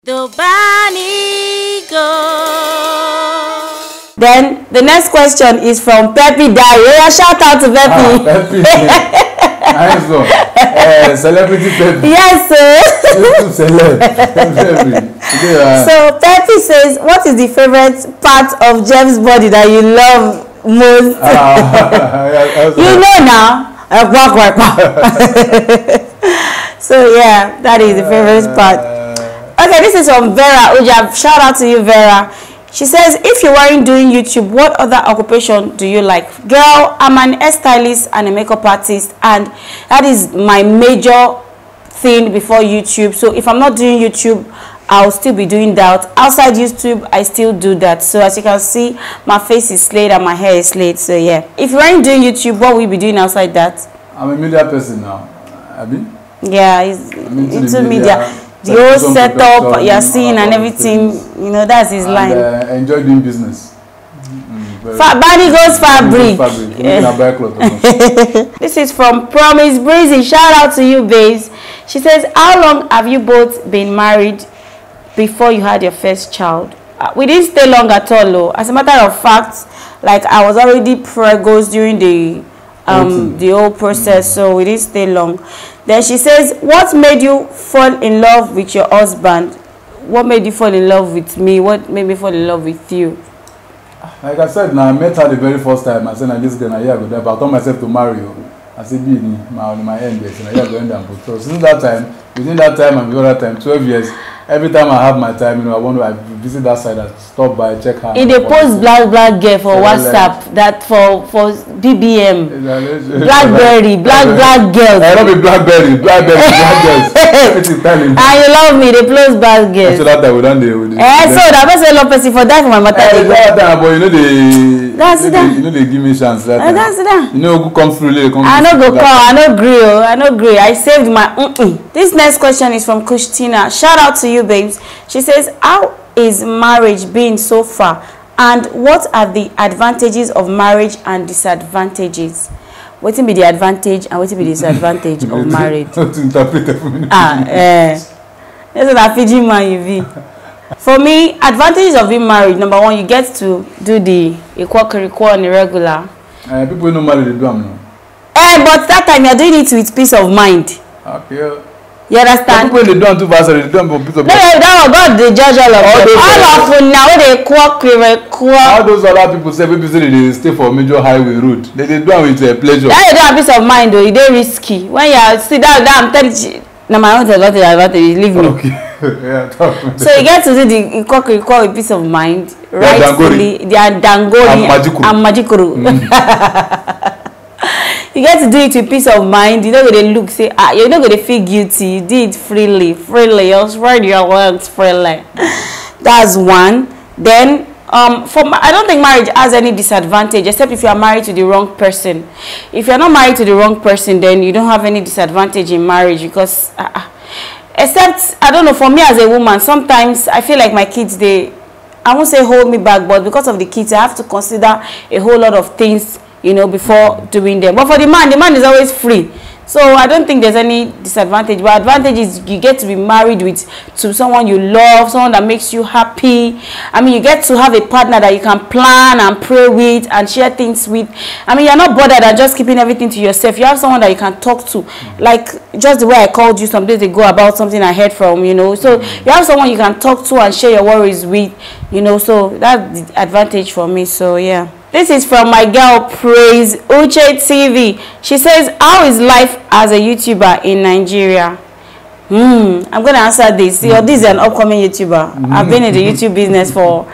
The banigos. Then the next question is from Peppy Dayo. Shout out to Peppy. Peppy. Nice one. Celebrity Peppy. Yes, sir. So Peppy says, what is the favorite part of Jeff's body that you love most? You know now. So yeah, that is the favorite part. Okay, this is from Vera Ujab. Shout out to you, Vera. She says, if you weren't doing YouTube, what other occupation do you like? Girl, I'm an hairstylist and a makeup artist, and that is my major thing before YouTube. So if I'm not doing YouTube, I'll still be doing that. Outside YouTube, I still do that. So as you can see, my face is slayed and my hair is slayed. So yeah, if you weren't doing YouTube, what will you be doing outside that? I'm a media person now. Abi? Yeah, he's into media. The whole setup you're seeing and everything, you know, that's his line. Enjoy doing business. Banigos fabric. This is from Promise Breezy. Shout out to you, babes. She says, how long have you both been married before you had your first child? We didn't stay long at all, though. As a matter of fact, like I was already pregos during the whole process, so we didn't stay long. Then she says, what made you fall in love with your husband? What made you fall in love with me? What made me fall in love with you? Like I said, now I met her the very first time. I said, I just gonna year ago, but I told myself to marry you. I said, be my end, yes, and I go end. So since that time, within that time and the other time, 12 years, every time I have my time, you know, I visit that side, I stop by, check her. In the post black girl for WhatsApp, that for BBM, Blackberry, black girls. I don't be Blackberry black girls. Everything telling. And you love me, they close black girls. So that time we done the. So that person love person for that for my matter. That time, but you know they give me chance. That's that. You know who comes through later. I no go call, I no agree. I saved my This next question is from Kushtina. Shout out to you, babes. She says, how is marriage been so far, and what are the advantages of marriage and disadvantages? What will be the advantage and what will be the disadvantage of marriage? To interpret it for me. That's what I Fiji man you be. For me, advantages of being married, number one, you get to do the equal on the regular. People know married they do them now. But that time you're doing it with peace of mind. Okay. You understand? People they don't do fast, they don't for peace of mind. No, that was God the judge all of them. All of them now they quack. All those other people say people say they stay for major highway road. They do it with pleasure. That you don't have peace of mind though, it is risky. When you see that I'm telling you, now my own advantage, leave me. Okay. Yeah, talk. So you get to do the quack with peace of mind, rightfully. They are dangori and magikuru. You get to do it with peace of mind. You're not going to look, say, you're not going to feel guilty. You do it freely. You'll spread your words freely. That's one. Then, I don't think marriage has any disadvantage, except if you are married to the wrong person. If you're not married to the wrong person, then you don't have any disadvantage in marriage because, except, I don't know, for me as a woman, sometimes I feel like my kids, I won't say hold me back, but because of the kids, I have to consider a whole lot of things, you know, before doing them. But for the man is always free. So I don't think there's any disadvantage. But advantage is you get to be married to someone you love, someone that makes you happy. I mean, you get to have a partner that you can plan and pray with and share things with. I mean, you're not bothered and just keeping everything to yourself. You have someone that you can talk to. Like just the way I called you some days ago about something I heard from, you know. So you have someone you can talk to and share your worries with, you know. So that's the advantage for me. So yeah. This is from my girl Praise Uche TV. She says, how is life as a YouTuber in Nigeria? I'm going to answer this. This is an upcoming YouTuber. I've been in the YouTube business for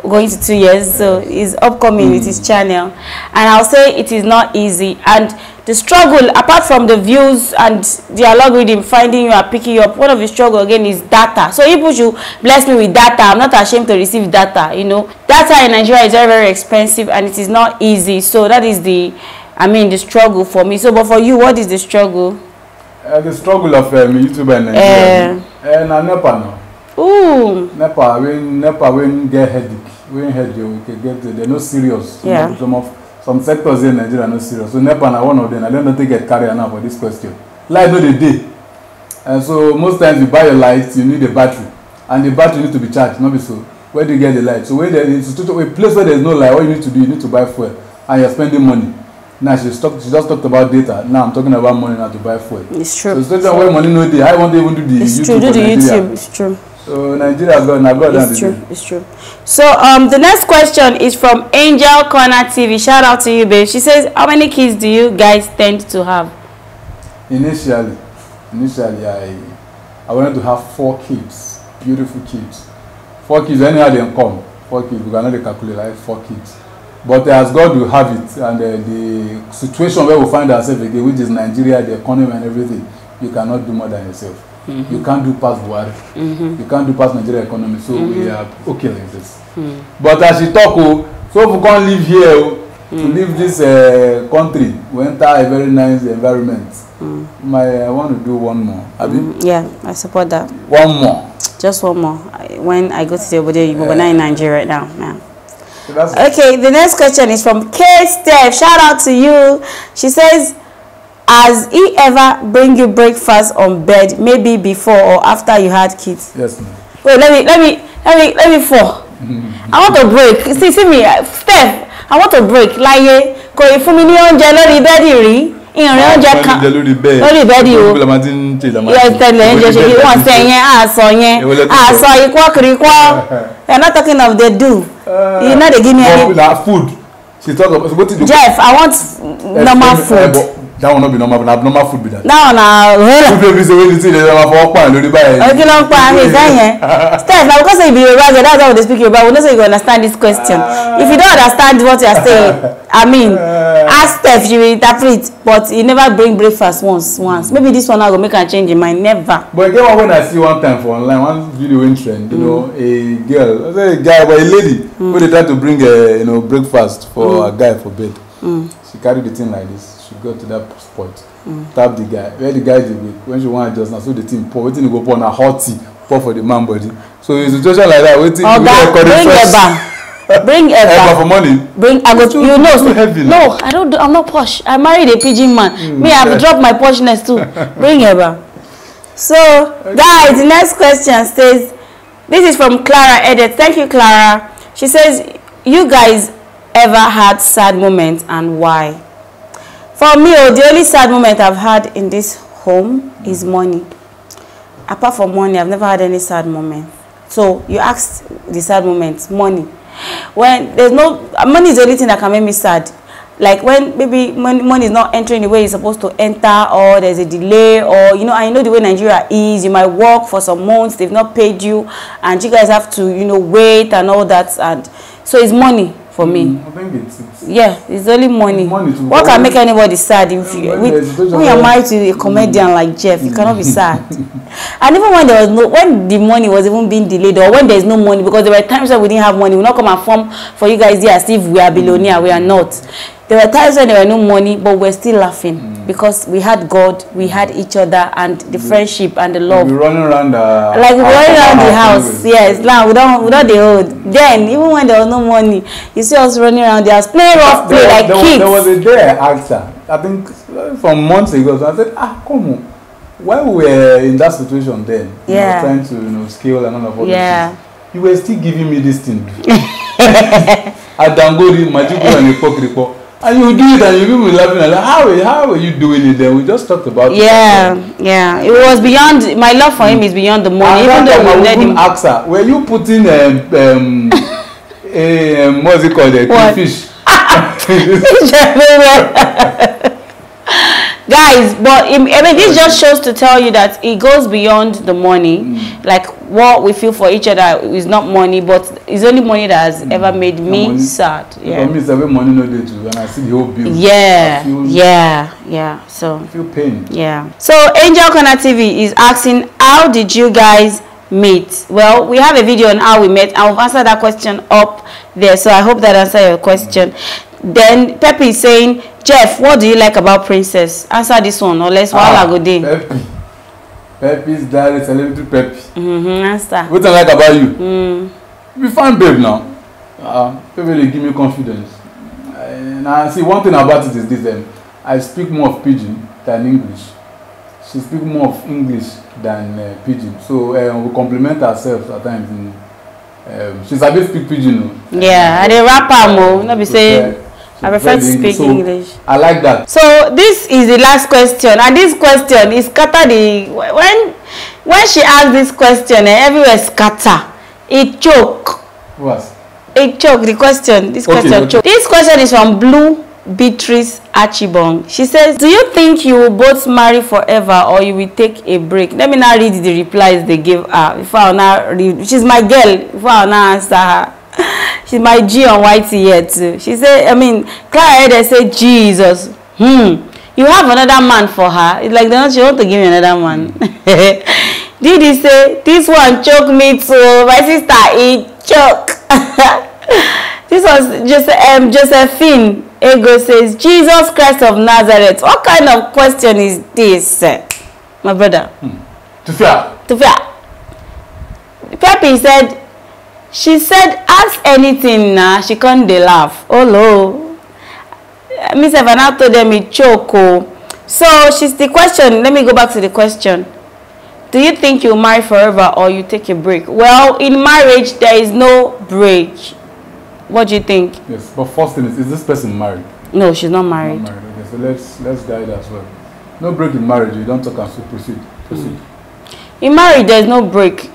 going to 2 years, so he's upcoming with his channel. And I'll say it is not easy. And the struggle, apart from the views and the algorithm finding you and picking you up, one of the struggle again is data. So people should bless me with data. I'm not ashamed to receive data, you know. Data in Nigeria is very, very expensive and it is not easy. So that is the struggle for me. So, but for you, what is the struggle? The struggle of YouTuber in Nigeria. And NEPA now. Ooh. NEPA, when get headache. When headache, they're not serious. Yeah. Some sectors in Nigeria are not serious. So NEPA are one of them. I don't think get carried enough for this question. Light no the day. And so most times you buy a light, you need a battery. and the battery need to be charged, not be so. Where do you get the light? So when there is a place where there is no light, what you need to do, you need to buy fuel, and you're spending money. Now she just talked about data. Now I'm talking about money now to buy fuel. It's true. So it's where money no day. I want to even do the it's YouTube true. Do the Nigeria. YouTube. It's true. So Nigeria got It's true. It's true. So the next question is from Angel Corner TV. Shout out to you, babe. She says, how many kids do you guys tend to have? Initially I wanted to have 4 kids, beautiful kids. 4 kids, anyhow they come. 4 kids, we cannot calculate like 4 kids. But as God will have it, and the situation where we find ourselves again, which is Nigeria, the economy and everything, you cannot do more than yourself. You can't do past Buhari. You can't do past Nigeria economy. So we are okay like this. But as you talk, so if we can't live here, to leave this country, we enter a very nice environment. I want to do one more. Yeah, I support that. One more. Just one more. When I go to the Obodo, you are not in Nigeria right now. Yeah. So that's okay, the next question is from K Steph. Shout out to you. She says, has he ever bring you breakfast on bed, maybe before or after you had kids? Yes, ma'am. Wait, let me fall. I want to break. See me, Steph. I want to break. Like, kò fún mi ní oúnjẹ lórí bẹ́ẹ̀dì rí. Ìrìn oúnjẹ kan lórí bẹ́ẹ̀dì o. Yes, tẹ́lẹ̀ oúnjẹ ṣe kí wọ́n sẹ yẹn, àṣọ ikú kiri. You're not talking of the do. You know they give me any food. She talk about Jeff, I want normal food. That will not be normal, but normal food be that. Now, People say when you see the for pan, you buy. Okay, long pan, me saying. Steph, now because you be Yoruba, that's how they speak Yoruba. We know so you understand this question. If you don't understand what you are saying, I mean, ask Steph, she will interpret. But you never bring breakfast once. Maybe this one I will make her change in mind. Never. But again, when I see one time for online, one video in trend, you know, a girl, a guy, but a lady, when they try to bring a breakfast for a guy for bed, she carried the thing like this. She got to that spot, tap the guy. Where the guy is weak, when she want just now, so the thing pour, waiting to go pour on a hot tea, pour for the man body. So in a situation like that, waiting. Bring Eba for money. I go. You know, too heavy. No, I don't. I'm not posh. I married a pigeon man. Me, I've dropped my poshness too. Bring Eba. So, guys, the next question says, this is from Clara Edit. Thank you, Clara. She says, you guys ever had sad moments and why? For me, the only sad moment I've had in this home is money. Apart from money, I've never had any sad moment. So you asked the sad moments, money. When there's no money is the only thing that can make me sad. Like when maybe money is not entering the way it's supposed to enter, or there's a delay, or I know the way Nigeria is. You might work for some months, they've not paid you, and you guys have to wait and all that, and so it's money. For me, I think it's only money. What can make anybody sad? If when you're married to a comedian like Jeff, you cannot be sad. And even when when the money was even being delayed, or when there's no money, because there were times when we didn't have money, we not come and form for you guys here as if we are billionaire. We are not. There were times when there were no money, but we're still laughing because we had God, we had each other, and the friendship and the love. We're running around the house. Yes, now we don't the hold. Then even when there was no money, you see us running around the house, playing rough play like kids. There was a day I asked her, I think from months ago, so I said, come on. While we were in that situation then, trying to scale and all of this, you were still giving me this thing. Adangori, Majiku and Ipokripo. And you do it and you people laughing like, how are you doing it then? We just talked about it. Yeah. It was beyond, my love for him is beyond the money. Even though we let him ask her, were you putting what's it called? A fish. Guys, but I mean, this just shows to tell you that it goes beyond the money. Like what we feel for each other is not money, but it's only money that has ever made me sad. For me, it's every money no day too, and I see the whole bill. So I feel pain. So Angel Corner TV is asking, how did you guys meet? Well, we have a video on how we met, and we've answered that question up there. So I hope that answered your question. Then Pepe is saying, Jeff, what do you like about Princess? Answer this one, or let's while I go there. Pepe's dad is celebrity Pepe. Answer. What I like about you? You fine, babe, now. Pepe really give me confidence. Now, see, one thing about it is this: I speak more of Pidgin than English. she speaks more of English than Pidgin. So we complement ourselves at times. She's a bit speak Pidgin. Yeah, and they rap more. Not be saying. I prefer to speak English. I like that. So this is the last question, and this question is scatter the when she asked this question, everywhere scatter. It choke. What? It choke. The question. This question choke. This question is from Blue Beatrice Achibong. She says, "Do you think you will both marry forever, or you will take a break?" Let me now read the replies they gave her. Before I now read, she's my girl. Before I now answer her. She's my G on Whitey here too. She said, Clara they say, Jesus, you have another man for her. It's like she want to give me another man. Didi say, this one choke me too. My sister, it choke. This was just Josephine Ego says, Jesus Christ of Nazareth. What kind of question is this, my brother? To fair. Pepe said, she said, ask anything now. She can't dey laugh. Oh no. Miss Evana told them it choke. So she's the question. Let me go back to the question. Do you think you marry forever or you take a break? Well, in marriage there is no break. What do you think? Yes, but first thing is this person married? No, she's not married. Not married. Okay, so let's guide as well. No break in marriage. You don't talk and so proceed. In marriage there is no break.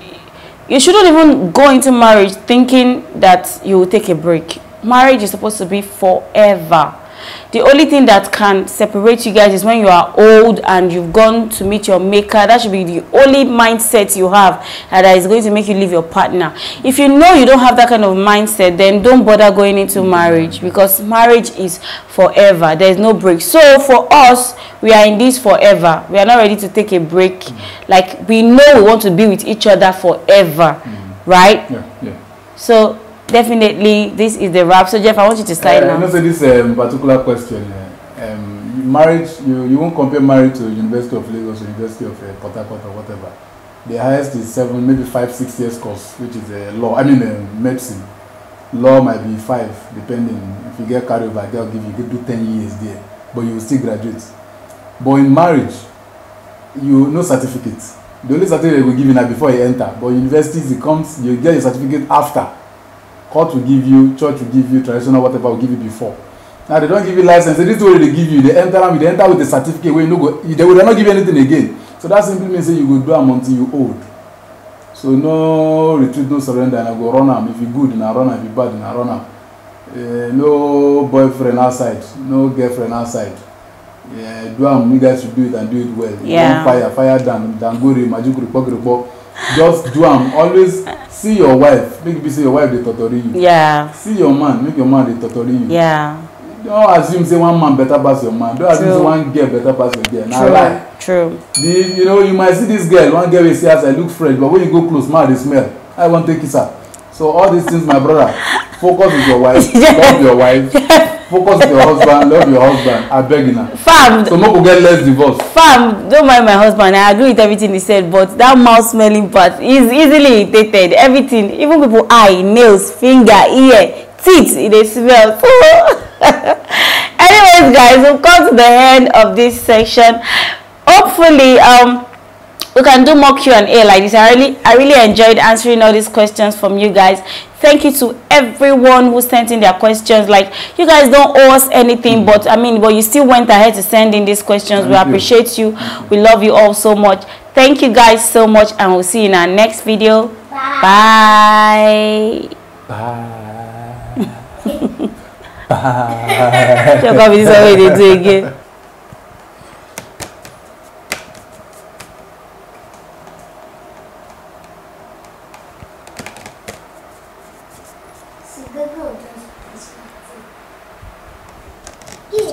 You shouldn't even go into marriage thinking that you will take a break. Marriage is supposed to be forever. The only thing that can separate you guys is when you are old and you've gone to meet your maker. That should be the only mindset you have that is going to make you leave your partner. If you know you don't have that kind of mindset, then don't bother going into marriage, because marriage is forever. There is no break. So for us, we are in this forever. We are not ready to take a break. Like, we know we want to be with each other forever, right? Yeah. So definitely this is the wrap. So Jeff, I want you to start now. Say this particular question. Marriage, you won't compare marriage to University of Lagos or University of Port Harcourt or whatever. The highest is 7, maybe 5-6 years course, which is law. Medicine. Law might be 5, depending. If you get carried over, they'll give you do 10 years there, but you will still graduate. But in marriage, no certificates. The only certificate they will give you now before you enter. But universities, you get your certificate after. Court will give you, church will give you, traditional whatever will give you before. Now they don't give you license. This is what they give you. They enter with a certificate where they will not give you anything again. So that simply means you go do them until you old. So no retreat, no surrender, and I go run am. If you good, and I run am. If you bad, and I run am. No boyfriend outside, no girlfriend outside. Yeah, do am. You guys should do it and do it well. Yeah. Fire down, dangori, majukuri, just do am. Always see your wife. Make you see your wife they torture you. Yeah. See your man. Make your man they torture you. Yeah. Don't assume say one man better pass your man. Don't assume say one girl better pass your girl. Now lie. True. You might see this girl. One girl will say as I look fresh, but when you go close, man, they smell. I want to take kiss her. So all these things, my brother, focus with your wife. Love your wife. Focus with your husband. Love your husband. I beg you now. Fam. So no go get less divorce. Fam, don't mind my husband. I agree with everything he said, but that mouth smelling part is easily irritated. Everything, even people eye, nails, finger, ear, teeth, they smell. Anyways, guys, we've come to the end of this section. Hopefully, we can do more Q&A like this. I really enjoyed answering all these questions from you guys. Thank you to everyone who sent in their questions. Like, you guys don't owe us anything, but you still went ahead to send in these questions. We appreciate you. We love you all so much. Thank you guys so much, and we'll see you in our next video. Bye. Bye. You're going to be sorry they do again.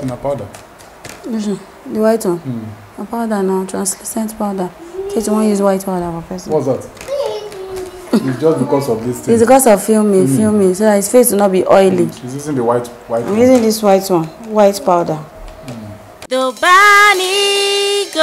My powder. The white one? My powder now, translucent powder. In case you want to use white powder for person. What's that? It's just because of this thing. It's because of filming, so that his face will not be oily. She's using the white I'm using this white one, white powder. The banigos.